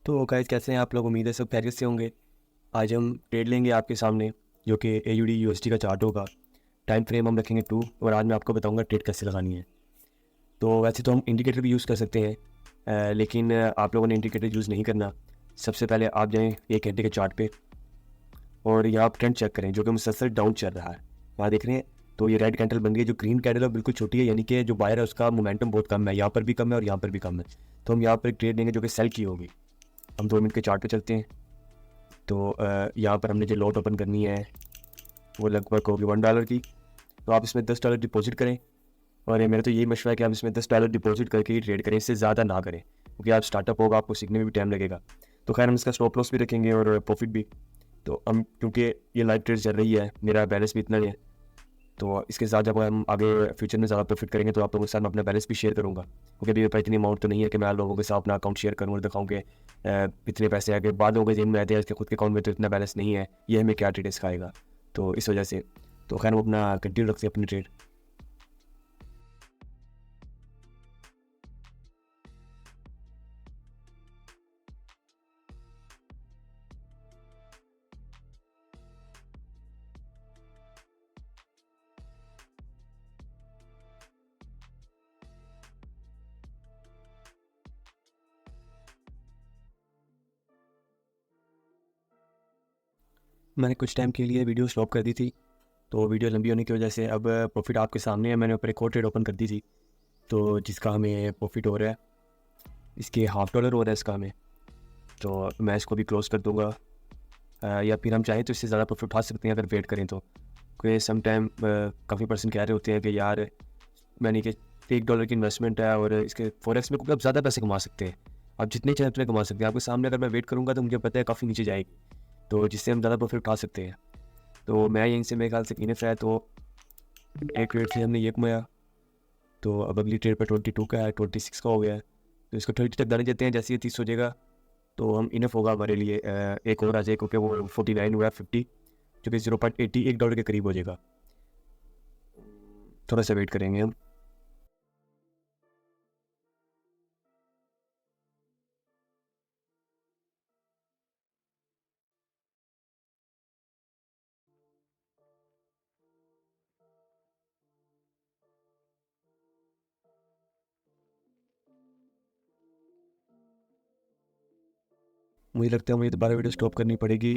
तो गाइस कैसे हैं आप लोग। उम्मीद है सब खैरियत से होंगे। आज हम ट्रेड लेंगे आपके सामने जो कि AUD USD का चार्ट होगा। टाइम फ्रेम हम रखेंगे 2 और आज मैं आपको बताऊंगा ट्रेड कैसे लगानी है। तो वैसे तो हम इंडिकेटर भी यूज़ कर सकते हैं, लेकिन आप लोगों ने इंडिकेटर यूज़ नहीं करना। सबसे पहले आप जाएँ 1 घंटे के चार्ट पे और यहाँ आप ट्रेंड चेक करें जो कि मुसलसल डाउन चल रहा है। वहाँ देख रहे हैं तो ये रेड कैंडल बन गई। जो ग्रीन कैंडल है बिल्कुल छोटी है, यानी कि जो बायर है उसका मोमेंटम बहुत कम है। यहाँ पर भी कम है और यहाँ पर भी कम है। तो हम यहाँ पर ट्रेड लेंगे जो कि सेल की होगी। हम 2 मिनट के चार्ट पे चलते हैं। तो यहाँ पर हमने जो लॉट ओपन करनी है वो लगभग होगी $1 की। तो आप इसमें $10 डिपॉजिट करें और मेरा तो यही मशवरा है कि आप इसमें $10 डिपॉजिट करके ही ट्रेड करें, इससे ज़्यादा ना करें क्योंकि आप स्टार्टअप होगा, आपको सीखने में भी टाइम लगेगा। तो खैर हम इसका स्टॉप लॉस भी रखेंगे और प्रॉफिट भी। तो हम क्योंकि ये लाइव ट्रेड चल रही है, मेरा बैलेंस भी इतना ही है, तो इसके साथ जब हम आगे फ्यूचर में ज़्यादा प्रॉफिट करेंगे तो आप लोगों के साथ मैं अपना बैलेंस भी शेयर करूँगा। क्योंकि अभी मेरे पास इतनी अमाउंट तो नहीं है कि मैं लोगों के साथ अपना अकाउंट शेयर करूँ और दिखाऊँ कि इतने पैसे आगे। बाद लोगों के जेब में रहते हैं, इसके खुद के अकाउंट में तो इतना बैलेंस नहीं है, ये हमें क्या ट्रेड सिखाएगा। तो इस वजह से तो खैर वो अपना कंटिन्यू रखते हैं अपनी ट्रेड। मैंने कुछ टाइम के लिए वीडियो स्टॉप कर दी थी, तो वीडियो लंबी होने की वजह से अब प्रॉफिट आपके सामने है। मैंने ऊपर एक और ट्रेड ओपन कर दी थी तो जिसका हमें प्रॉफिट हो रहा है, इसके $1/2 हो रहा है इसका हमें। तो मैं इसको भी क्लोज कर दूंगा, या फिर हम चाहें तो इससे ज़्यादा प्रॉफिट उठा सकते हैं अगर वेट करें तो। क्योंकि सम टाइम काफ़ी पर्सन कह रहे होते हैं कि यार मैंने कि $1 की इन्वेस्टमेंट है और इसके फॉरेक्स में आप ज़्यादा पैसे कमा सकते हैं, आप जितने चाहें उतने कमा सकते हैं। आपके सामने अगर मैं वेट करूँगा तो मुझे पता है काफ़ी नीचे जाएगी, तो जिससे हम ज़्यादा प्रॉफिट उठा सकते हैं। तो मैं यहीं से मेरे ख्याल से इनफ है। तो एक ट्रेड से हमने ये कमाया, तो अब अगली ट्रेड पर 22 का है, 26 का हो गया है। तो इसको 30 तक डाले देते हैं, जैसे ये 30 हो जाएगा तो हम इनफ होगा हमारे लिए। एक और आ जाए क्योंकि वो 49 हुआ 50, जो कि 0.80 $1 के करीब हो जाएगा। थोड़ा सा वेट करेंगे हम। मुझे लगता है मुझे दोबारा वीडियो स्टॉप करनी पड़ेगी।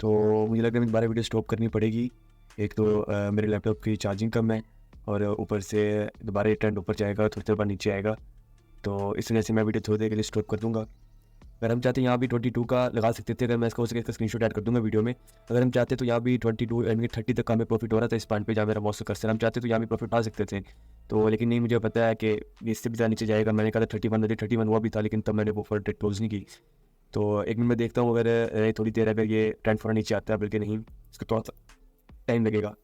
तो मुझे लगता है मुझे दोबारा वीडियो स्टॉप करनी पड़ेगी। एक तो मेरे लैपटॉप की चार्जिंग कम है और ऊपर से दोबारा ये ट्रेंड ऊपर जाएगा, थोड़ी देर बाद नीचे आएगा। तो इस वजह से मैं वीडियो थोड़ी देर के लिए स्टॉप कर दूँगा। अगर हम चाहते हैं यहाँ भी 22 का लगा सकते थे। अगर मैं इसका हो सके इसका स्क्रीनशॉट ऐड कर दूँगा वीडियो में। अगर हम चाहते तो यहाँ भी 22 यानी कि 30 तक का हमें प्रॉफिट हो रहा था इस पॉइंट पे जहाँ मेरा माउस कर्सर, हम चाहते तो यहाँ भी प्रॉफिट आ सकते थे। तो लेकिन नहीं, मुझे पता है कि इससे भी ज़्यादा नीचे जाएगा। मैंने कहा था 31 हुआ भी था, लेकिन तब मैंने वो फॉर ट्रेड क्लोज नहीं की। तो एक मिनट में देखता हूँ अगर थोड़ी देर अगर ये ट्रेंड फॉर नीचे आता है, बल्कि नहीं इसका थोड़ा सा टाइम लगेगा।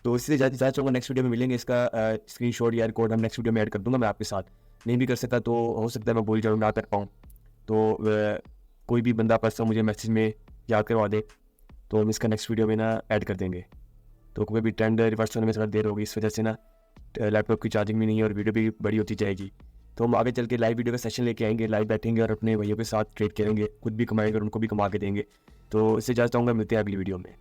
तो इसलिए ज़्यादा चाहूँगा नेक्स्ट वीडियो में मिलेंगे। इसका स्क्रीनशॉट या कोड हम नेक्स्ट वीडियो में ऐड कर दूँगा मैं आपके साथ। नहीं भी कर सकता तो हो सकता है मैं भूल जाऊँ, ना कर पाऊँ। तो कोई भी बंदा पर्सन मुझे मैसेज में याद करवा दे तो हम इसका नेक्स्ट वीडियो में ना ऐड कर देंगे। तो कोई भी ट्रेंड रिवर्स होने में थोड़ा देर होगी, इस वजह से ना लैपटॉप की चार्जिंग भी नहीं है और वीडियो भी बड़ी होती जाएगी। तो हम आगे चल के लाइव वीडियो का सेशन लेके आएंगे, लाइव बैठेंगे और अपने भैयों के साथ ट्रेड करेंगे, खुद भी कमाएंगे और उनको भी कमा के देंगे। तो इससे ज़्यादा चाहूँगा मिलते हैं अगली वीडियो में।